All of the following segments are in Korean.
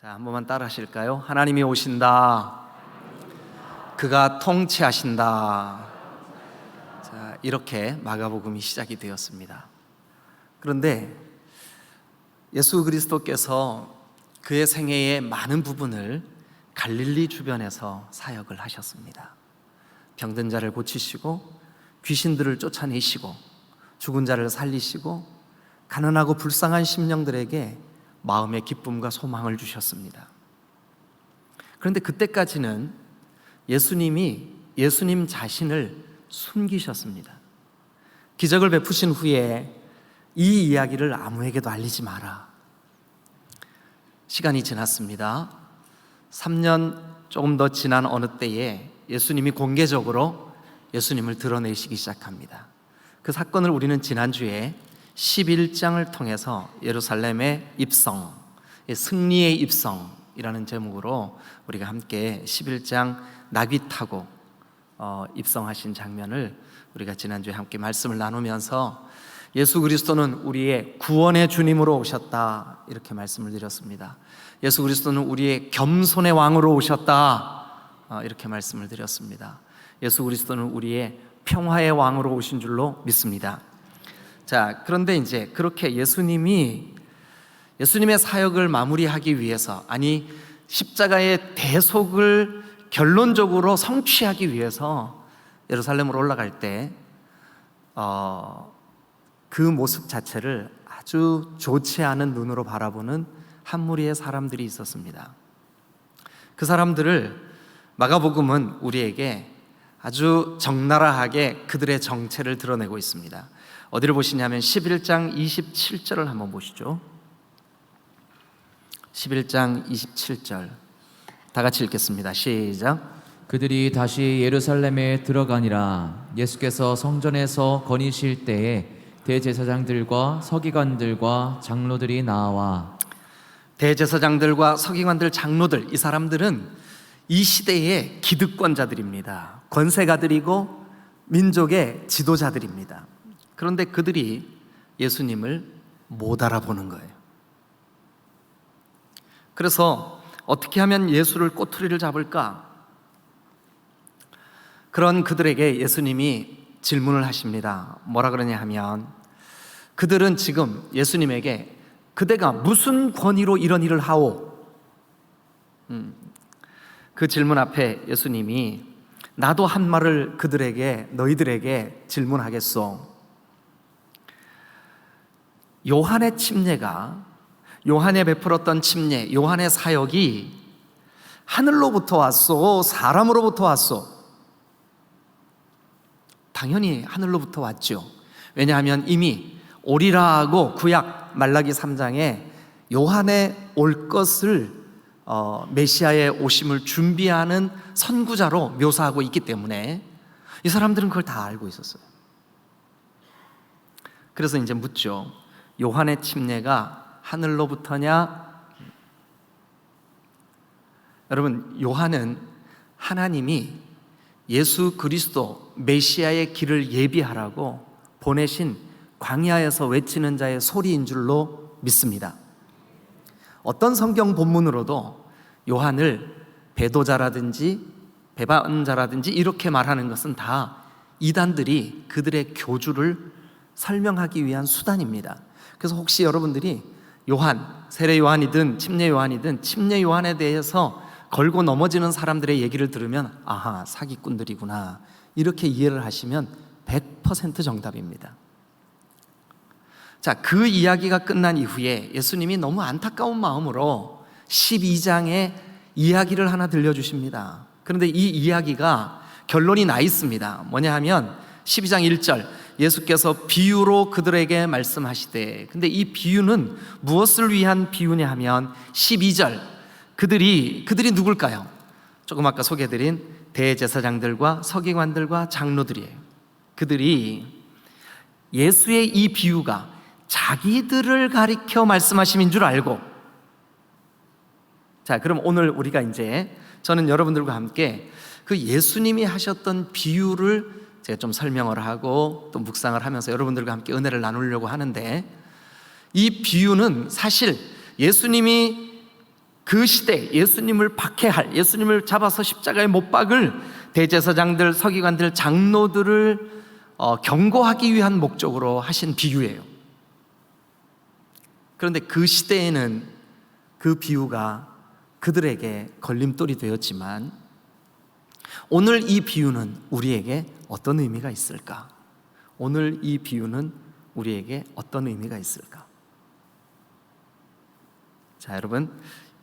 자, 한 번만 따라 하실까요? 하나님이 오신다. 그가 통치하신다. 자, 이렇게 마가복음이 시작이 되었습니다. 그런데 예수 그리스도께서 그의 생애의 많은 부분을 갈릴리 주변에서 사역을 하셨습니다. 병든 자를 고치시고 귀신들을 쫓아내시고 죽은 자를 살리시고 가난하고 불쌍한 심령들에게 마음의 기쁨과 소망을 주셨습니다. 그런데 그때까지는 예수님 자신을 숨기셨습니다. 기적을 베푸신 후에 이 이야기를 아무에게도 알리지 마라. 시간이 지났습니다. 3년 조금 더 지난 어느 때에 예수님이 공개적으로 예수님을 드러내시기 시작합니다. 그 사건을 우리는 지난주에 11장을 통해서 예루살렘의 입성, 승리의 입성이라는 제목으로 우리가 함께 11장 나귀 타고 입성하신 장면을 우리가 지난주에 함께 말씀을 나누면서 예수 그리스도는 우리의 구원의 주님으로 오셨다, 이렇게 말씀을 드렸습니다. 예수 그리스도는 우리의 겸손의 왕으로 오셨다, 이렇게 말씀을 드렸습니다. 예수 그리스도는 우리의 평화의 왕으로 오신 줄로 믿습니다. 자, 그런데 이제 그렇게 예수님의 사역을 마무리하기 위해서, 아니 십자가의 대속을 결론적으로 성취하기 위해서 예루살렘으로 올라갈 때 그 모습 자체를 아주 좋지 않은 눈으로 바라보는 한 무리의 사람들이 있었습니다. 그 사람들을 마가복음은 우리에게 아주 적나라하게 그들의 정체를 드러내고 있습니다. 어디를 보시냐면 11장 27절을 한번 보시죠. 11장 27절 다 같이 읽겠습니다. 시작. 그들이 다시 예루살렘에 들어가니라. 예수께서 성전에서 거니실 때에 대제사장들과 서기관들과 장로들이 나와. 대제사장들과 서기관들, 장로들, 이 사람들은 이 시대의 기득권자들입니다. 권세가들이고 민족의 지도자들입니다. 그런데 그들이 예수님을 못 알아보는 거예요. 그래서 어떻게 하면 예수를 꼬투리를 잡을까? 그런 그들에게 예수님이 질문을 하십니다. 뭐라 그러냐 하면, 그들은 지금 예수님에게 그대가 무슨 권위로 이런 일을 하오? 그 질문 앞에 예수님이 나도 한 말을 너희들에게 질문하겠소. 요한의 침례가, 요한에 베풀었던 침례, 요한의 사역이 하늘로부터 왔소, 사람으로부터 왔소? 당연히 하늘로부터 왔죠. 왜냐하면 이미 오리라고 구약 말라기 3장에 요한의 올 것을 메시아의 오심을 준비하는 선구자로 묘사하고 있기 때문에 이 사람들은 그걸 다 알고 있었어요. 그래서 이제 묻죠. 요한의 침례가 하늘로부터냐? 여러분, 요한은 하나님이 예수 그리스도 메시아의 길을 예비하라고 보내신 광야에서 외치는 자의 소리인 줄로 믿습니다. 어떤 성경 본문으로도 요한을 배도자라든지 배반자라든지 이렇게 말하는 것은 다 이단들이 그들의 교주를 설명하기 위한 수단입니다. 그래서 혹시 여러분들이 요한, 세례 요한이든 침례 요한이든 침례 요한에 대해서 걸고 넘어지는 사람들의 얘기를 들으면 아하, 사기꾼들이구나, 이렇게 이해를 하시면 100% 정답입니다. 자, 그 이야기가 끝난 이후에 예수님이 너무 안타까운 마음으로 12장의 이야기를 하나 들려주십니다. 그런데 이 이야기가 결론이 나 있습니다. 뭐냐 하면 12장 1절, 예수께서 비유로 그들에게 말씀하시되, 근데 이 비유는 무엇을 위한 비유냐 하면 12절, 그들이 누굴까요? 조금 아까 소개해드린 대제사장들과 서기관들과 장로들이에요. 그들이 예수의 이 비유가 자기들을 가리켜 말씀하심인 줄 알고, 자, 그럼 오늘 우리가 이제 저는 여러분들과 함께 그 예수님이 하셨던 비유를 제가 좀 설명을 하고 또 묵상을 하면서 여러분들과 함께 은혜를 나누려고 하는데, 이 비유는 사실 예수님이 그 시대 예수님을 박해할, 예수님을 잡아서 십자가에 못 박을 대제사장들, 서기관들, 장로들을 경고하기 위한 목적으로 하신 비유예요. 그런데 그 시대에는 그 비유가 그들에게 걸림돌이 되었지만 오늘 이 비유는 우리에게 어떤 의미가 있을까? 오늘 이 비유는 우리에게 어떤 의미가 있을까? 자, 여러분,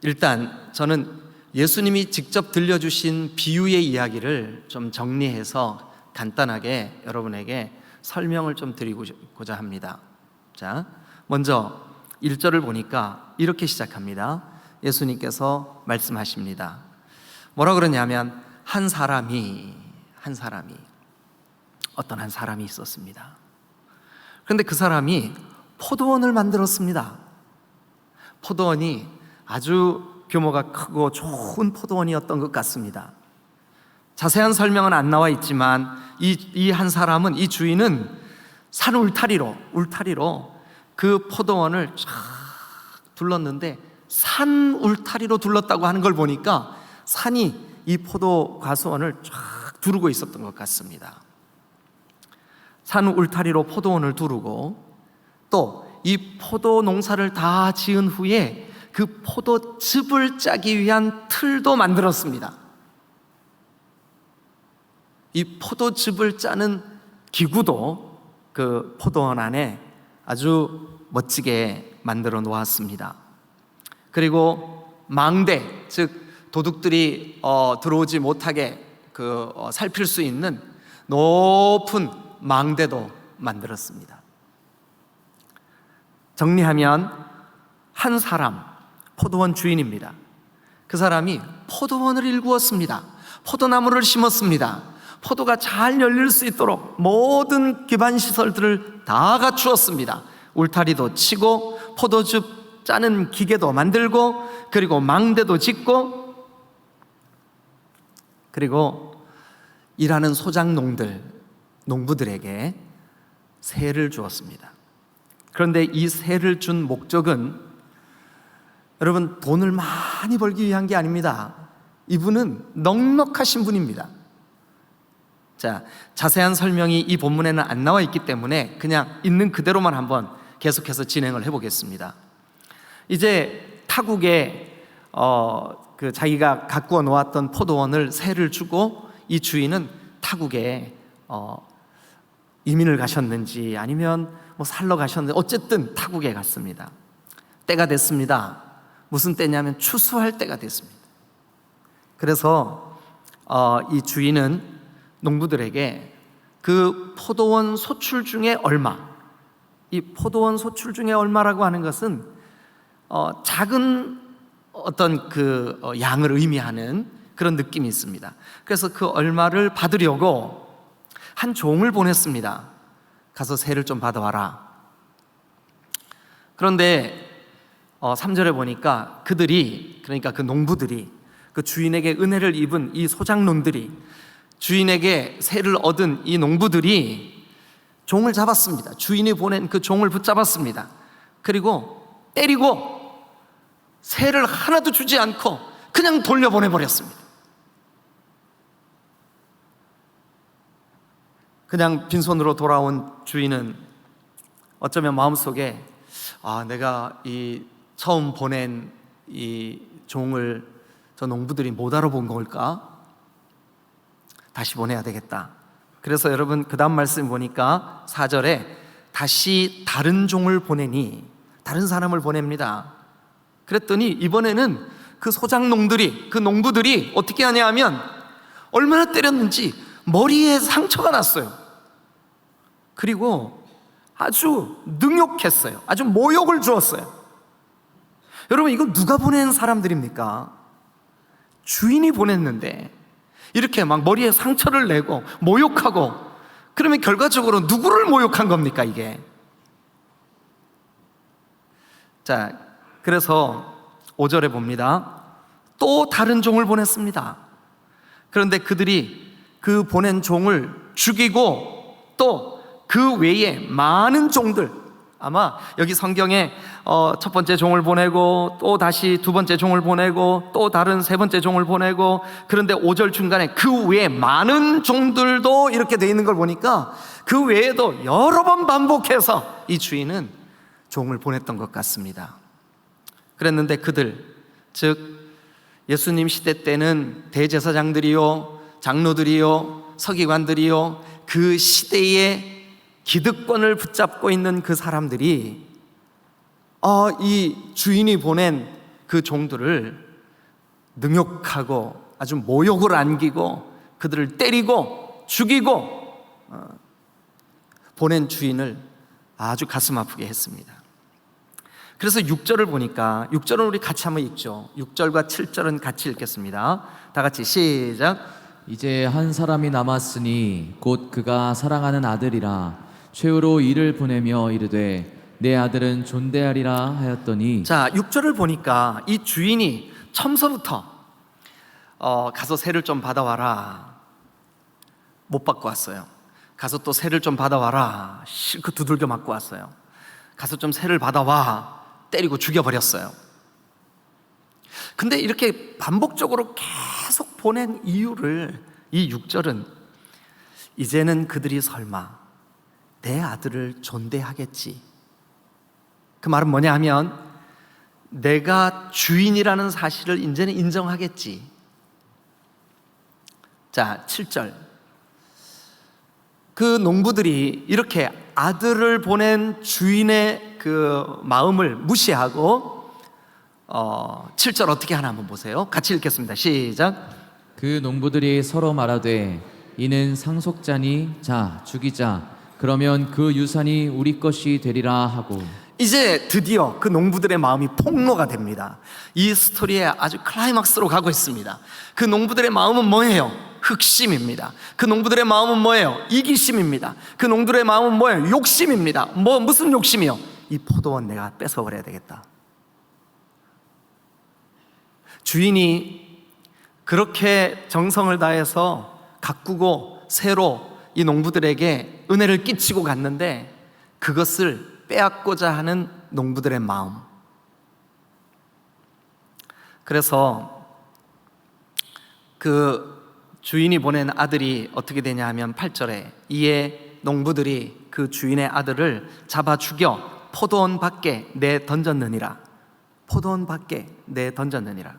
일단 저는 예수님이 직접 들려주신 비유의 이야기를 좀 정리해서 간단하게 여러분에게 설명을 좀 드리고자 합니다. 자, 먼저 1절을 보니까 이렇게 시작합니다. 예수님께서 말씀하십니다. 뭐라 그러냐면 한 사람이 어떤 한 사람이 있었습니다. 그런데 그 사람이 포도원을 만들었습니다. 포도원이 아주 규모가 크고 좋은 포도원이었던 것 같습니다. 자세한 설명은 안 나와 있지만 이 한 사람은, 이 주인은 산 울타리로 그 포도원을 쫙 둘렀는데, 산 울타리로 둘렀다고 하는 걸 보니까 산이 이 포도 과수원을 쫙 두르고 있었던 것 같습니다. 산 울타리로 포도원을 두르고 또 이 포도 농사를 다 지은 후에 그 포도즙을 짜기 위한 틀도 만들었습니다. 이 포도즙을 짜는 기구도 그 포도원 안에 아주 멋지게 만들어 놓았습니다. 그리고 망대, 즉 도둑들이 들어오지 못하게 살필 수 있는 높은 망대도 만들었습니다. 정리하면 한 사람, 포도원 주인입니다. 그 사람이 포도원을 일구었습니다. 포도나무를 심었습니다. 포도가 잘 열릴 수 있도록 모든 기반 시설들을 다 갖추었습니다. 울타리도 치고 포도즙 짜는 기계도 만들고 그리고 망대도 짓고 그리고 일하는 농부들에게 세를 주었습니다. 그런데 이 세를 준 목적은 여러분 돈을 많이 벌기 위한 게 아닙니다. 이분은 넉넉하신 분입니다. 자, 자세한 설명이 이 본문에는 안 나와 있기 때문에 그냥 있는 그대로만 한번 계속해서 진행을 해보겠습니다. 이제 타국에 자기가 가꾸어 놓았던 포도원을 세를 주고 이 주인은 타국에 이민을 가셨는지 아니면 뭐 살러 가셨는지 어쨌든 타국에 갔습니다. 때가 됐습니다. 무슨 때냐면 추수할 때가 됐습니다. 그래서 이 주인은 농부들에게 그 포도원 소출 중에 얼마, 이 포도원 소출 중에 얼마라고 하는 것은 작은 어떤 양을 의미하는 그런 느낌이 있습니다. 그래서 그 얼마를 받으려고 한 종을 보냈습니다. 가서 세를 좀 받아와라. 그런데 3절에 보니까 그러니까 그 농부들이, 그 주인에게 은혜를 입은 이 소장농들이, 주인에게 세를 얻은 이 농부들이 종을 잡았습니다. 주인이 보낸 그 종을 붙잡았습니다. 그리고 때리고 세를 하나도 주지 않고 그냥 돌려보내버렸습니다. 그냥 빈손으로 돌아온 주인은 어쩌면 마음속에 내가 이 처음 보낸 이 종을 저 농부들이 못 알아본 걸까? 다시 보내야 되겠다. 그래서 여러분 그 다음 말씀 보니까 4절에 다시 다른 종을 보내니, 다른 사람을 보냅니다. 그랬더니 이번에는 그 소장농들이, 그 농부들이 어떻게 하냐 하면 얼마나 때렸는지 머리에 상처가 났어요. 그리고 아주 능욕했어요. 아주 모욕을 주었어요. 여러분 이거 누가 보낸 사람들입니까? 주인이 보냈는데 이렇게 막 머리에 상처를 내고 모욕하고, 그러면 결과적으로 누구를 모욕한 겁니까 이게? 자, 그래서 5절에 봅니다. 또 다른 종을 보냈습니다. 그런데 그들이 그 보낸 종을 죽이고 또 그 외에 많은 종들, 아마 여기 성경에 첫 번째 종을 보내고 또 다시 두 번째 종을 보내고 또 다른 세 번째 종을 보내고, 그런데 5절 중간에 그 외에 많은 종들도 이렇게 돼 있는 걸 보니까 그 외에도 여러 번 반복해서 이 주인은 종을 보냈던 것 같습니다. 그랬는데 그들, 즉 예수님 시대 때는 대제사장들이요, 장로들이요, 서기관들이요, 그 시대의 기득권을 붙잡고 있는 그 사람들이 이 주인이 보낸 그 종들을 능욕하고 아주 모욕을 안기고 그들을 때리고 죽이고 보낸 주인을 아주 가슴 아프게 했습니다. 그래서 6절을 보니까, 6절은 우리 같이 한번 읽죠. 6절과 7절은 같이 읽겠습니다. 다 같이 시작. 이제 한 사람이 남았으니 곧 그가 사랑하는 아들이라 최후로 이를 보내며 이르되 내 아들은 존대하리라 하였더니. 자, 6절을 보니까 이 주인이 처음서부터 가서 세를 좀 받아와라, 못 받고 왔어요. 가서 또 세를 좀 받아와라, 실컷 두들겨 맞고 왔어요. 가서 좀 세를 받아와, 때리고 죽여버렸어요. 근데 이렇게 반복적으로 계속 보낸 이유를 이 6절은, 이제는 그들이 설마 내 아들을 존대하겠지, 그 말은 뭐냐 하면 내가 주인이라는 사실을 이제는 인정하겠지. 자, 7절. 그 농부들이 이렇게 아들을 보낸 주인의 그 마음을 무시하고 7절 어떻게 하나 한번 보세요. 같이 읽겠습니다. 시작. 그 농부들이 서로 말하되 이는 상속자니 자 죽이자, 그러면 그 유산이 우리 것이 되리라 하고. 이제 드디어 그 농부들의 마음이 폭로가 됩니다. 이 스토리의 아주 클라이막스로 가고 있습니다. 그 농부들의 마음은 뭐예요? 흑심입니다. 그 농부들의 마음은 뭐예요? 이기심입니다. 그 농부들의 마음은 뭐예요? 욕심입니다. 무슨 욕심이요? 이 포도원 내가 뺏어버려야 되겠다. 주인이 그렇게 정성을 다해서 가꾸고 새로 이 농부들에게 은혜를 끼치고 갔는데 그것을 빼앗고자 하는 농부들의 마음. 그래서 그 주인이 보낸 아들이 어떻게 되냐 하면 8절에 이에 농부들이 그 주인의 아들을 잡아 죽여 포도원 밖에 내 던졌느니라. 포도원 밖에 내 던졌느니라.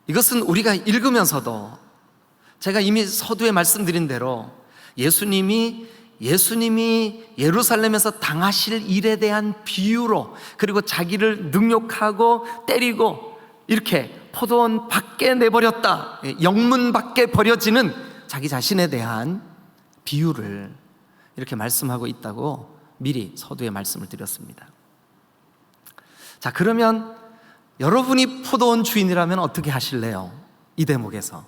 이것은 우리가 읽으면서도 제가 이미 서두에 말씀드린 대로 예수님이 예루살렘에서 당하실 일에 대한 비유로, 그리고 자기를 능욕하고 때리고 이렇게 포도원 밖에 내버렸다, 영문 밖에 버려지는 자기 자신에 대한 비유를 이렇게 말씀하고 있다고 미리 서두에 말씀을 드렸습니다. 자, 그러면 여러분이 포도원 주인이라면 어떻게 하실래요? 이 대목에서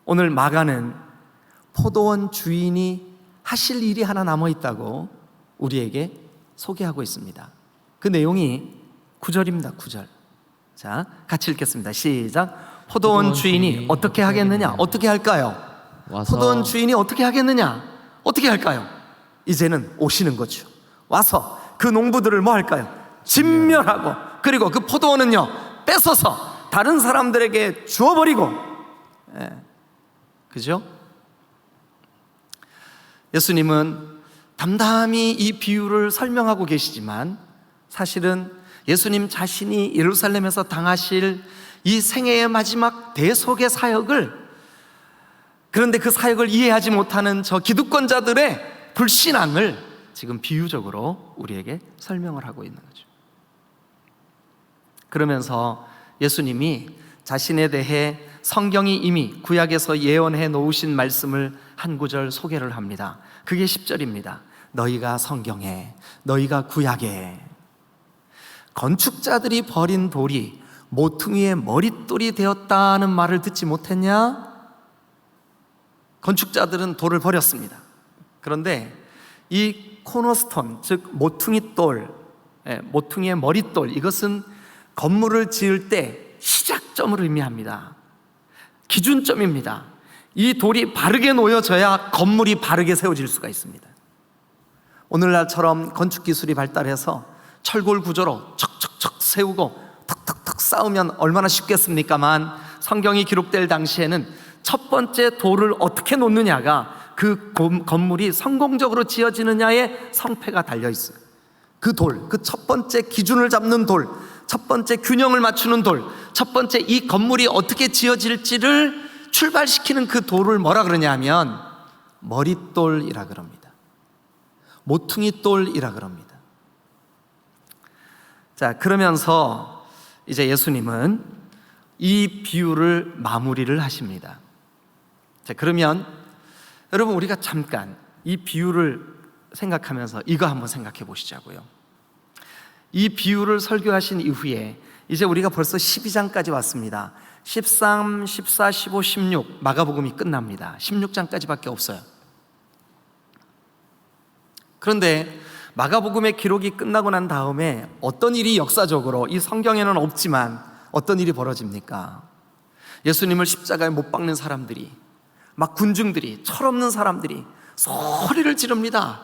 오늘 마가는 포도원 주인이 하실 일이 하나 남아있다고 우리에게 소개하고 있습니다. 그 내용이 9절입니다. 9절. 자, 같이 읽겠습니다. 시작. 포도원 주인이 어떻게 하겠느냐? 어떻게 할까요? 포도원 주인이 어떻게 하겠느냐? 어떻게 할까요? 이제는 오시는 거죠. 와서 그 농부들을 뭐 할까요? 진멸하고, 그리고 그 포도원은요 뺏어서 다른 사람들에게 주어버리고. 그죠? 예수님은 담담히 이 비유를 설명하고 계시지만 사실은 예수님 자신이 예루살렘에서 당하실 이 생애의 마지막 대속의 사역을, 그런데 그 사역을 이해하지 못하는 저 기득권자들의 불신앙을 지금 비유적으로 우리에게 설명을 하고 있는 거죠. 그러면서 예수님이 자신에 대해 성경이 이미 구약에서 예언해 놓으신 말씀을 한 구절 소개를 합니다. 그게 10절입니다. 너희가 성경에, 너희가 구약에 건축자들이 버린 돌이 모퉁이의 머릿돌이 되었다는 말을 듣지 못했냐? 건축자들은 돌을 버렸습니다. 그런데 이 코너스톤, 즉 모퉁이 돌, 모퉁이의 머릿돌, 이것은 건물을 지을 때 시작점을 의미합니다. 기준점입니다. 이 돌이 바르게 놓여져야 건물이 바르게 세워질 수가 있습니다. 오늘날처럼 건축 기술이 발달해서 철골 구조로 척척척 세우고 턱턱턱 쌓으면 얼마나 쉽겠습니까만, 성경이 기록될 당시에는 첫 번째 돌을 어떻게 놓느냐가 그 건물이 성공적으로 지어지느냐에 성패가 달려 있어요. 그 돌, 그 첫 번째 기준을 잡는 돌, 첫 번째 균형을 맞추는 돌, 첫 번째 이 건물이 어떻게 지어질지를 출발시키는 그 돌을 뭐라 그러냐 하면 머릿돌이라 그럽니다. 모퉁이 돌이라 그럽니다. 자, 그러면서 이제 예수님은 이 비유를 마무리를 하십니다. 자, 그러면 여러분, 우리가 잠깐 이 비유를 생각하면서 이거 한번 생각해 보시자고요. 이 비유를 설교하신 이후에 이제 우리가 벌써 12장까지 왔습니다. 13, 14, 15, 16 마가복음이 끝납니다. 16장까지밖에 없어요. 그런데 마가복음의 기록이 끝나고 난 다음에 어떤 일이 역사적으로, 이 성경에는 없지만 어떤 일이 벌어집니까? 예수님을 십자가에 못 박는 사람들이, 막 군중들이, 철없는 사람들이 소리를 지릅니다.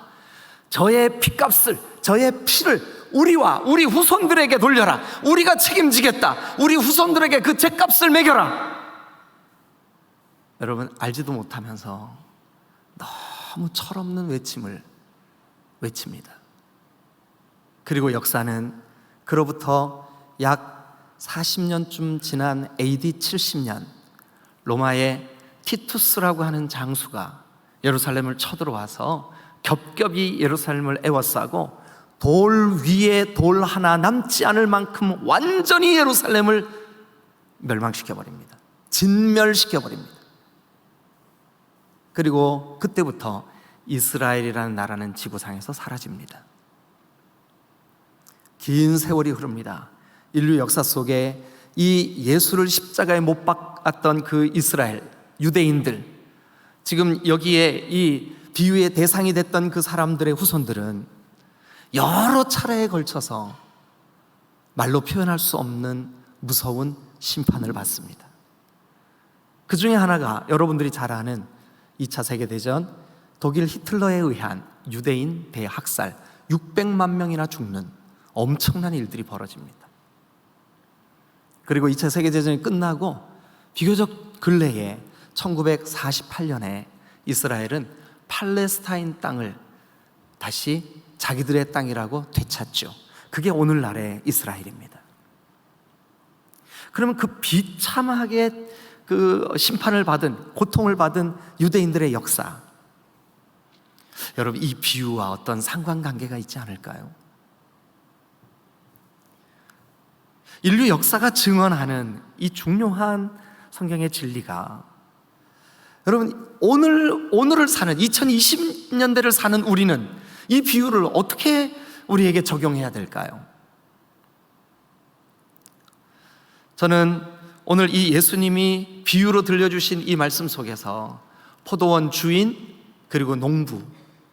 저의 피값을, 저의 피를 우리와 우리 후손들에게 돌려라. 우리가 책임지겠다. 우리 후손들에게 그 죗값을 매겨라. 여러분, 알지도 못하면서 너무 철없는 외침을 외칩니다. 그리고 역사는 그로부터 약 40년쯤 지난 AD 70년 로마의 티투스라고 하는 장수가 예루살렘을 쳐들어와서 겹겹이 예루살렘을 에워싸고 돌 위에 돌 하나 남지 않을 만큼 완전히 예루살렘을 멸망시켜버립니다. 진멸시켜버립니다. 그리고 그때부터 이스라엘이라는 나라는 지구상에서 사라집니다. 긴 세월이 흐릅니다. 인류 역사 속에 이 예수를 십자가에 못 박았던 그 이스라엘 유대인들, 지금 여기에 이 비유의 대상이 됐던 그 사람들의 후손들은 여러 차례에 걸쳐서 말로 표현할 수 없는 무서운 심판을 받습니다. 그 중에 하나가 여러분들이 잘 아는 2차 세계대전 독일 히틀러에 의한 유대인 대학살, 600만 명이나 죽는 엄청난 일들이 벌어집니다. 그리고 2차 세계대전이 끝나고 비교적 근래에 1948년에 이스라엘은 팔레스타인 땅을 다시 자기들의 땅이라고 되찾죠. 그게 오늘날의 이스라엘입니다. 그러면 그 비참하게 그 심판을 받은, 고통을 받은 유대인들의 역사, 여러분, 이 비유와 어떤 상관관계가 있지 않을까요? 인류 역사가 증언하는 이 중요한 성경의 진리가, 여러분, 오늘을 사는 2020년대를 사는 우리는 이 비유를 어떻게 우리에게 적용해야 될까요? 저는 오늘 이 예수님이 비유로 들려주신 이 말씀 속에서 포도원 주인, 그리고 농부,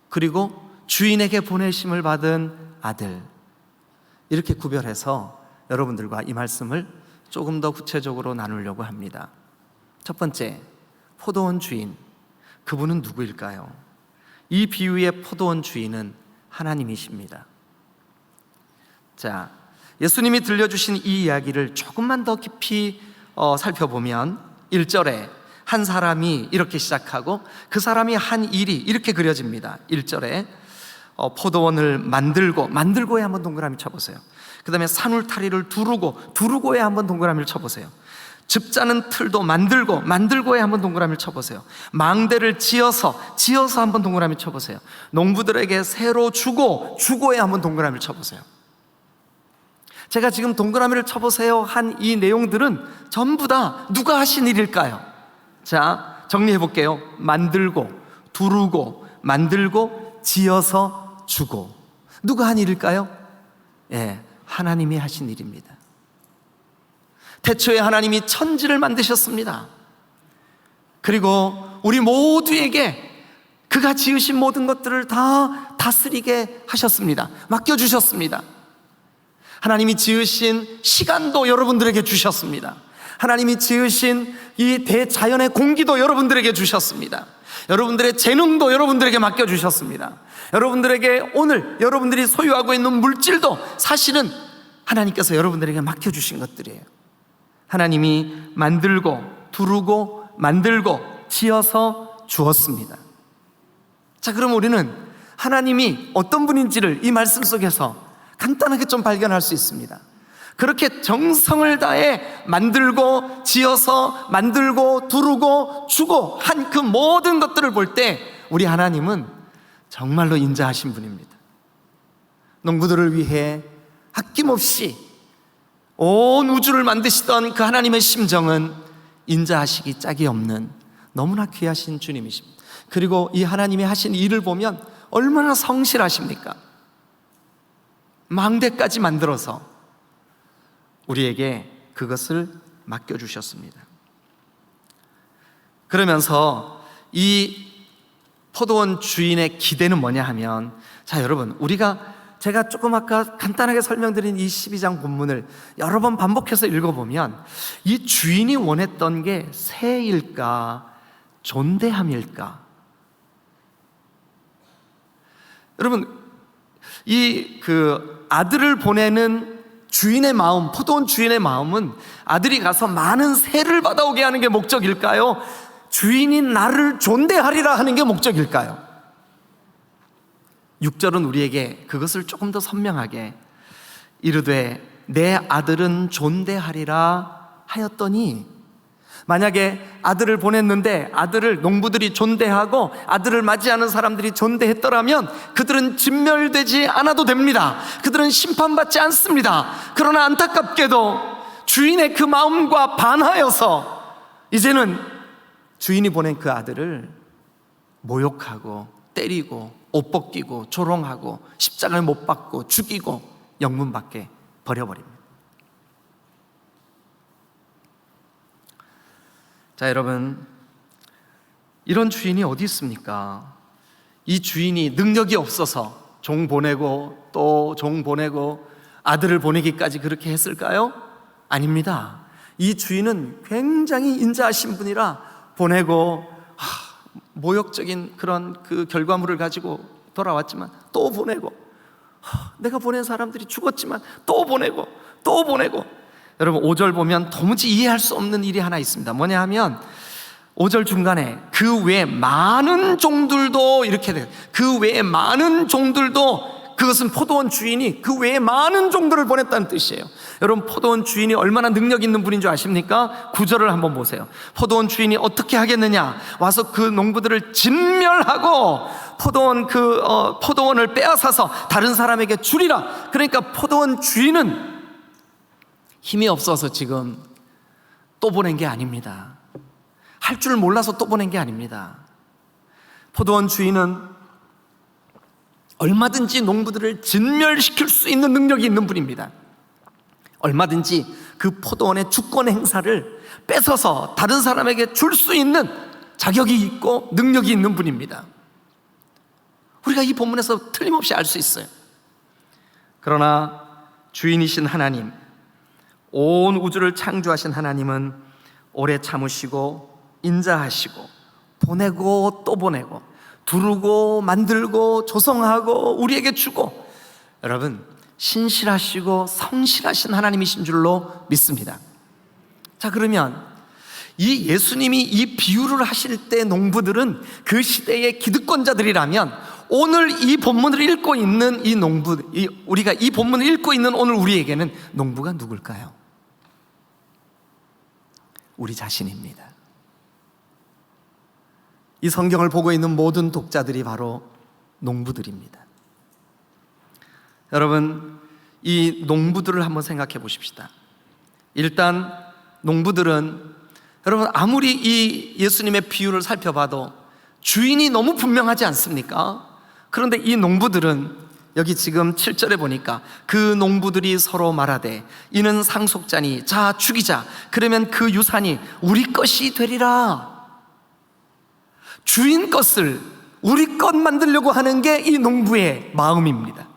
그리고 주인에게 보내심을 받은 아들, 이렇게 구별해서 여러분들과 이 말씀을 조금 더 구체적으로 나누려고 합니다. 첫 번째, 포도원 주인, 그분은 누구일까요? 이 비유의 포도원 주인은 하나님이십니다. 자, 예수님이 들려주신 이 이야기를 조금만 더 깊이 살펴보면 1절에 한 사람이 이렇게 시작하고 그 사람이 한 일이 이렇게 그려집니다. 1절에 포도원을 만들고에 한번 동그라미 쳐보세요. 그 다음에 산울타리를 두르고에 한번 동그라미를 쳐보세요. 즙 짜는 틀도 만들고에 한번 동그라미를 쳐보세요. 망대를 지어서 한번 동그라미 쳐보세요. 농부들에게 새로 주고에 한번 동그라미를 쳐보세요. 제가 지금 동그라미를 쳐보세요 한 이 내용들은 전부 다 누가 하신 일일까요? 자, 정리해 볼게요. 만들고 지어서 주고. 누가 한 일일까요? 예, 하나님이 하신 일입니다. 태초에 하나님이 천지를 만드셨습니다. 그리고 우리 모두에게 그가 지으신 모든 것들을 다 다스리게 하셨습니다. 맡겨주셨습니다. 하나님이 지으신 시간도 여러분들에게 주셨습니다. 하나님이 지으신 이 대자연의 공기도 여러분들에게 주셨습니다. 여러분들의 재능도 여러분들에게 맡겨주셨습니다. 여러분들에게 오늘 여러분들이 소유하고 있는 물질도 사실은 하나님께서 여러분들에게 맡겨주신 것들이에요. 하나님이 만들고 두르고 만들고 지어서 주었습니다. 자, 그럼 우리는 하나님이 어떤 분인지를 이 말씀 속에서 간단하게 좀 발견할 수 있습니다. 그렇게 정성을 다해 만들고 지어서 만들고 두르고 주고 한 그 모든 것들을 볼 때 우리 하나님은 정말로 인자하신 분입니다. 농부들을 위해 아낌없이 온 우주를 만드시던 그 하나님의 심정은 인자하시기 짝이 없는 너무나 귀하신 주님이십니다. 그리고 이 하나님이 하신 일을 보면 얼마나 성실하십니까? 망대까지 만들어서 우리에게 그것을 맡겨주셨습니다. 그러면서 이 포도원 주인의 기대는 뭐냐 하면, 자 여러분, 제가 조금 아까 간단하게 설명드린 이 12장 본문을 여러 번 반복해서 읽어보면 이 주인이 원했던 게 세일까 존대함일까? 여러분, 아들을 보내는 주인의 마음, 포도원 주인의 마음은 아들이 가서 많은 세를 받아오게 하는 게 목적일까요? 주인이 나를 존대하리라 하는 게 목적일까요? 6절은 우리에게 그것을 조금 더 선명하게 이르되 내 아들은 존대하리라 하였더니, 만약에 아들을 보냈는데 아들을 농부들이 존대하고 아들을 맞이하는 사람들이 존대했더라면 그들은 진멸되지 않아도 됩니다. 그들은 심판받지 않습니다. 그러나 안타깝게도 주인의 그 마음과 반하여서 이제는 주인이 보낸 그 아들을 모욕하고 때리고 옷 벗기고 조롱하고 십자가에 못 박고 죽이고 영문 밖에 버려버립니다. 자 여러분, 이런 주인이 어디 있습니까? 이 주인이 능력이 없어서 종 보내고 또 종 보내고 아들을 보내기까지 그렇게 했을까요? 아닙니다. 이 주인은 굉장히 인자하신 분이라 보내고 모욕적인 그런 그 결과물을 가지고 돌아왔지만 또 보내고, 내가 보낸 사람들이 죽었지만 또 보내고 또 보내고. 여러분 5절 보면 도무지 이해할 수 없는 일이 하나 있습니다. 뭐냐 하면 5절 중간에 그 외에 많은 종들도 이렇게 돼요. 그 외에 많은 종들도, 그것은 포도원 주인이 그 외에 많은 종들을 보냈다는 뜻이에요. 여러분 포도원 주인이 얼마나 능력 있는 분인 줄 아십니까? 9절을 한번 보세요. 포도원 주인이 어떻게 하겠느냐? 와서 그 농부들을 진멸하고 포도원을 빼앗아서 다른 사람에게 주리라. 그러니까 포도원 주인은 힘이 없어서 지금 또 보낸 게 아닙니다. 할 줄 몰라서 또 보낸 게 아닙니다. 포도원 주인은 얼마든지 농부들을 진멸시킬 수 있는 능력이 있는 분입니다. 얼마든지 그 포도원의 주권 행사를 뺏어서 다른 사람에게 줄 수 있는 자격이 있고 능력이 있는 분입니다. 우리가 이 본문에서 틀림없이 알 수 있어요. 그러나 주인이신 하나님, 온 우주를 창조하신 하나님은 오래 참으시고 인자하시고 보내고 또 보내고 두르고 만들고 조성하고 우리에게 주고, 여러분 신실하시고 성실하신 하나님이신 줄로 믿습니다. 자 그러면 이 예수님이 이 비유를 하실 때 농부들은 그 시대의 기득권자들이라면 오늘 이 본문을 읽고 있는 이 농부, 우리가 이 본문을 읽고 있는 오늘 우리에게는 농부가 누굴까요? 우리 자신입니다. 이 성경을 보고 있는 모든 독자들이 바로 농부들입니다. 여러분, 이 농부들을 한번 생각해 보십시다. 일단 농부들은, 여러분 아무리 이 예수님의 비유를 살펴봐도 주인이 너무 분명하지 않습니까? 그런데 이 농부들은 여기 지금 7절에 보니까 그 농부들이 서로 말하되 이는 상속자니 자 죽이자, 그러면 그 유산이 우리 것이 되리라. 주인 것을 우리 것 만들려고 하는 게 이 농부의 마음입니다.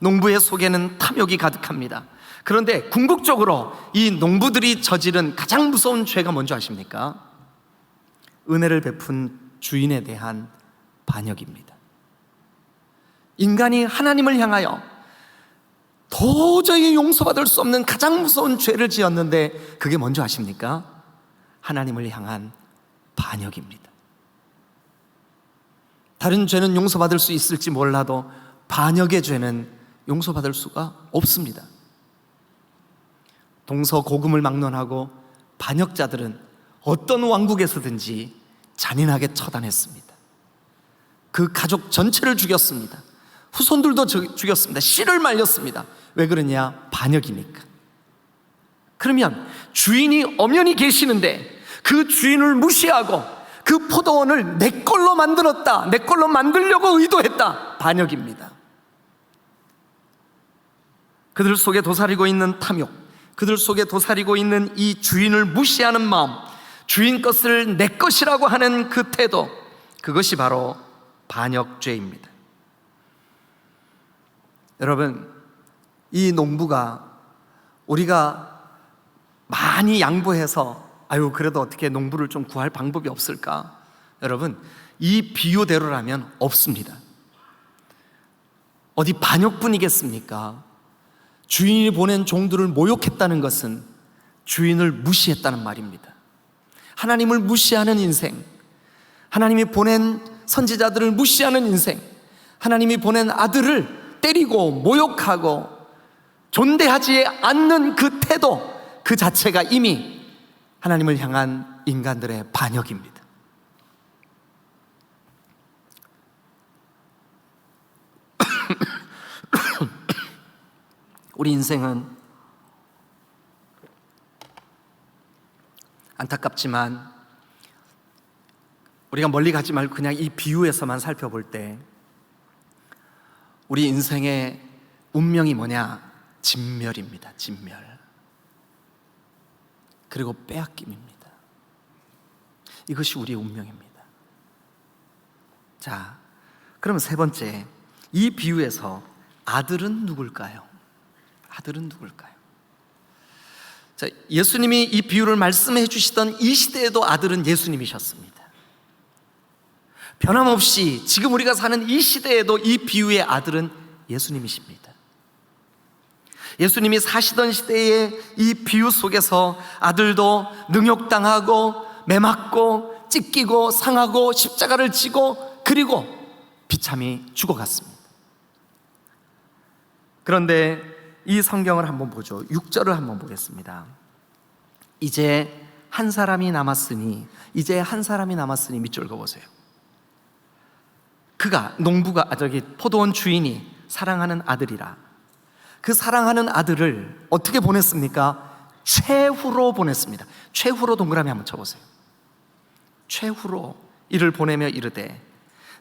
농부의 속에는 탐욕이 가득합니다. 그런데 궁극적으로 이 농부들이 저지른 가장 무서운 죄가 뭔지 아십니까? 은혜를 베푼 주인에 대한 반역입니다. 인간이 하나님을 향하여 도저히 용서받을 수 없는 가장 무서운 죄를 지었는데 그게 뭔지 아십니까? 하나님을 향한 반역입니다. 다른 죄는 용서받을 수 있을지 몰라도 반역의 죄는 용서받을 수가 없습니다. 동서고금을 막론하고 반역자들은 어떤 왕국에서든지 잔인하게 처단했습니다. 그 가족 전체를 죽였습니다. 후손들도 죽였습니다. 씨를 말렸습니다. 왜 그러냐? 반역이니까. 그러면 주인이 엄연히 계시는데 그 주인을 무시하고 그 포도원을 내 걸로 만들었다, 내 걸로 만들려고 의도했다, 반역입니다. 그들 속에 도사리고 있는 탐욕, 그들 속에 도사리고 있는 이 주인을 무시하는 마음, 주인 것을 내 것이라고 하는 그 태도, 그것이 바로 반역죄입니다. 여러분, 이 농부가 우리가 많이 양보해서 그래도 어떻게 농부를 좀 구할 방법이 없을까? 여러분, 이 비유대로라면 없습니다. 어디 반역뿐이겠습니까? 주인이 보낸 종들을 모욕했다는 것은 주인을 무시했다는 말입니다. 하나님을 무시하는 인생, 하나님이 보낸 선지자들을 무시하는 인생, 하나님이 보낸 아들을 때리고 모욕하고 존대하지 않는 그 태도, 그 자체가 이미 하나님을 향한 인간들의 반역입니다. 우리 인생은 안타깝지만 우리가 멀리 가지 말고 그냥 이 비유에서만 살펴볼 때 우리 인생의 운명이 뭐냐? 진멸입니다. 진멸. 그리고 빼앗김입니다. 이것이 우리의 운명입니다. 자, 그럼 세 번째, 이 비유에서 아들은 누굴까요? 아들은 누굴까요? 자, 예수님이 이 비유를 말씀해 주시던 이 시대에도 아들은 예수님이셨습니다. 변함없이 지금 우리가 사는 이 시대에도 이 비유의 아들은 예수님이십니다. 예수님이 사시던 시대의 이 비유 속에서 아들도 능욕당하고 매맞고 찢기고 상하고 십자가를 지고 그리고 비참히 죽어갔습니다. 그런데 이 성경을 한번 보죠. 6절을 한번 보겠습니다. 이제 한 사람이 남았으니 밑줄 그어보세요. 그가 포도원 주인이 사랑하는 아들이라. 그 사랑하는 아들을 어떻게 보냈습니까? 최후로 보냈습니다. 최후로 동그라미 한번 쳐보세요. 최후로 이를 보내며 이르되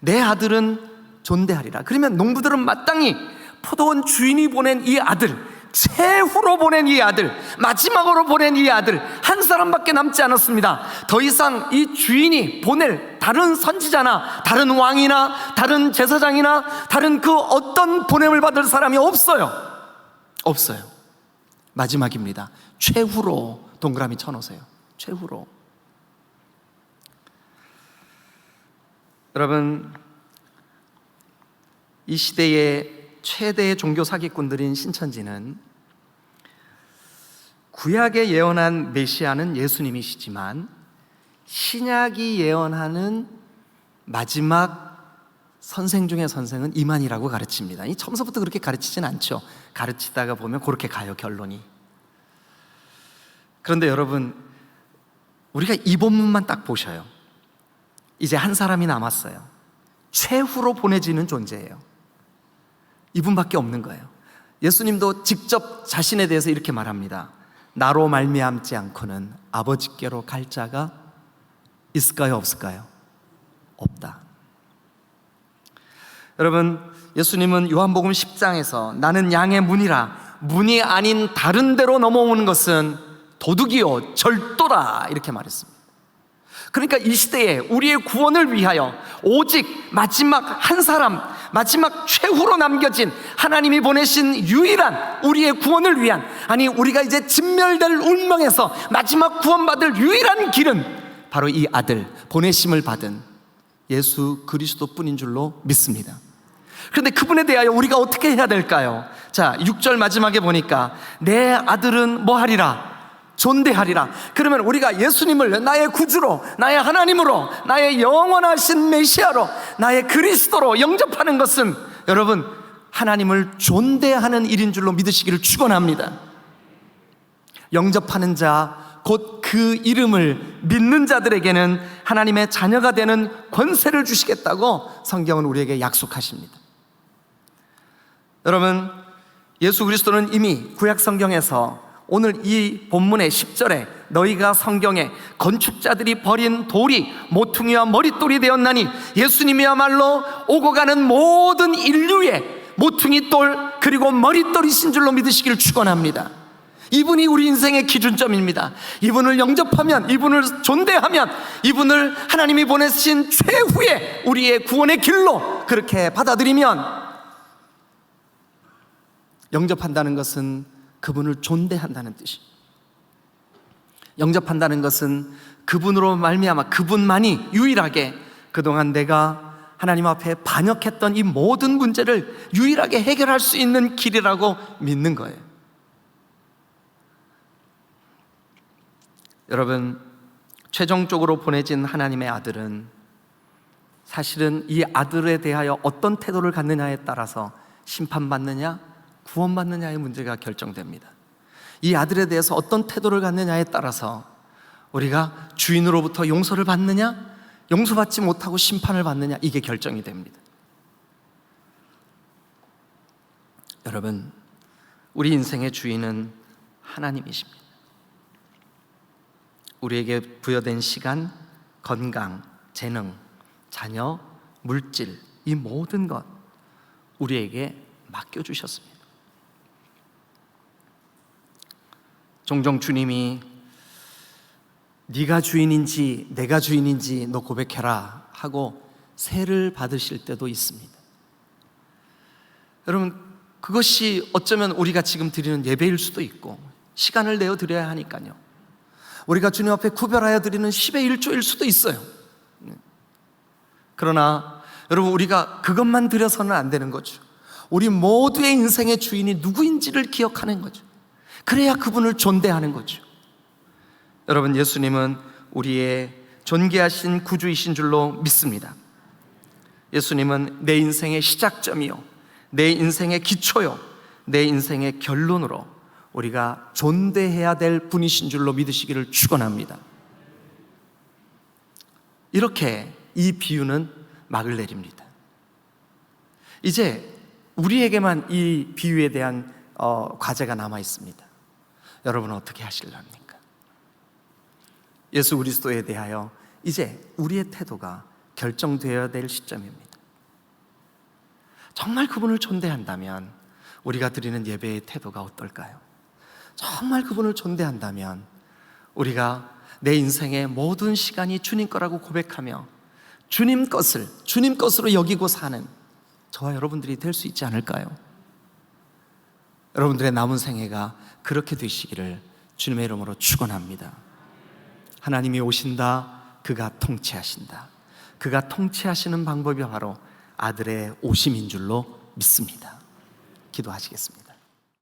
내 아들은 존대하리라. 그러면 농부들은 마땅히 포도원 주인이 보낸 이 아들, 최후로 보낸 이 아들, 마지막으로 보낸 이 아들 한 사람밖에 남지 않았습니다. 더 이상 이 주인이 보낼 다른 선지자나 다른 왕이나 다른 제사장이나 다른 그 어떤 보냄을 받을 사람이 없어요. 마지막입니다. 최후로 동그라미 쳐놓으세요. 최후로. 여러분, 이 시대의 최대의 종교 사기꾼들인 신천지는 구약에 예언한 메시아는 예수님이시지만 신약이 예언하는 마지막 선생 중의 선생은 이만희라고 가르칩니다. 이 처음서부터 그렇게 가르치진 않죠. 가르치다가 보면 그렇게 가요, 결론이. 그런데 여러분, 우리가 이 본문만 딱 보셔요. 이제 한 사람이 남았어요. 최후로 보내지는 존재예요. 이분밖에 없는 거예요. 예수님도 직접 자신에 대해서 이렇게 말합니다. 나로 말미암지 않고는 아버지께로 갈 자가 있을까요, 없을까요? 없다. 여러분, 예수님은 요한복음 10장에서 나는 양의 문이라, 문이 아닌 다른 데로 넘어오는 것은 도둑이요 절도라 이렇게 말했습니다. 그러니까 이 시대에 우리의 구원을 위하여 오직 마지막 한 사람, 마지막 최후로 남겨진 하나님이 보내신 유일한 우리의 구원을 위한, 아니 우리가 이제 진멸될 운명에서 마지막 구원받을 유일한 길은 바로 이 아들, 보내심을 받은 예수 그리스도뿐인 줄로 믿습니다. 그런데 그분에 대하여 우리가 어떻게 해야 될까요? 자, 6절 마지막에 보니까 내 아들은 뭐 하리라? 존대하리라. 그러면 우리가 예수님을 나의 구주로, 나의 하나님으로, 나의 영원하신 메시아로, 나의 그리스도로 영접하는 것은 여러분 하나님을 존대하는 일인 줄로 믿으시기를 축원합니다. 영접하는 자, 곧 그 이름을 믿는 자들에게는 하나님의 자녀가 되는 권세를 주시겠다고 성경은 우리에게 약속하십니다. 여러분, 예수 그리스도는 이미 구약 성경에서 오늘 이 본문의 10절에 너희가 성경에 건축자들이 버린 돌이 모퉁이와 머릿돌이 되었나니 예수님이야말로 오고 가는 모든 인류의 모퉁이 돌 그리고 머릿돌이신 줄로 믿으시기를 축원합니다. 이분이 우리 인생의 기준점입니다. 이분을 영접하면, 이분을 존대하면, 이분을 하나님이 보내신 최후의 우리의 구원의 길로 그렇게 받아들이면, 영접한다는 것은 그분을 존대한다는 뜻입니다. 영접한다는 것은 그분으로 말미암아 그분만이 유일하게 그동안 내가 하나님 앞에 반역했던 이 모든 문제를 유일하게 해결할 수 있는 길이라고 믿는 거예요. 여러분, 최종적으로 보내진 하나님의 아들은 사실은 이 아들에 대하여 어떤 태도를 갖느냐에 따라서 심판받느냐 구원받느냐의 문제가 결정됩니다. 이 아들에 대해서 어떤 태도를 갖느냐에 따라서 우리가 주인으로부터 용서를 받느냐 용서받지 못하고 심판을 받느냐, 이게 결정이 됩니다. 여러분, 우리 인생의 주인은 하나님이십니다. 우리에게 부여된 시간, 건강, 재능, 자녀, 물질, 이 모든 것 우리에게 맡겨주셨습니다. 종종 주님이 네가 주인인지 내가 주인인지 너 고백해라 하고 세를 받으실 때도 있습니다. 여러분, 그것이 어쩌면 우리가 지금 드리는 예배일 수도 있고 시간을 내어 드려야 하니까요. 우리가 주님 앞에 구별하여 드리는 10의 1조일 수도 있어요. 그러나 여러분, 우리가 그것만 드려서는 안 되는 거죠. 우리 모두의 인생의 주인이 누구인지를 기억하는 거죠. 그래야 그분을 존대하는 거죠. 여러분, 예수님은 우리의 존귀하신 구주이신 줄로 믿습니다. 예수님은 내 인생의 시작점이요, 내 인생의 기초요, 내 인생의 결론으로 우리가 존대해야 될 분이신 줄로 믿으시기를 축원합니다. 이렇게 이 비유는 막을 내립니다. 이제 우리에게만 이 비유에 대한 과제가 남아 있습니다. 여러분은 어떻게 하실랍니까? 예수 그리스도에 대하여 이제 우리의 태도가 결정되어야 될 시점입니다. 정말 그분을 존대한다면 우리가 드리는 예배의 태도가 어떨까요? 정말 그분을 존대한다면 우리가 내 인생의 모든 시간이 주님 거라고 고백하며 주님 것으로 여기고 사는 저와 여러분들이 될 수 있지 않을까요? 여러분들의 남은 생애가 그렇게 되시기를 주님의 이름으로 축원합니다. 하나님이 오신다, 그가 통치하신다. 그가 통치하시는 방법이 바로 아들의 오심인 줄로 믿습니다. 기도하시겠습니다.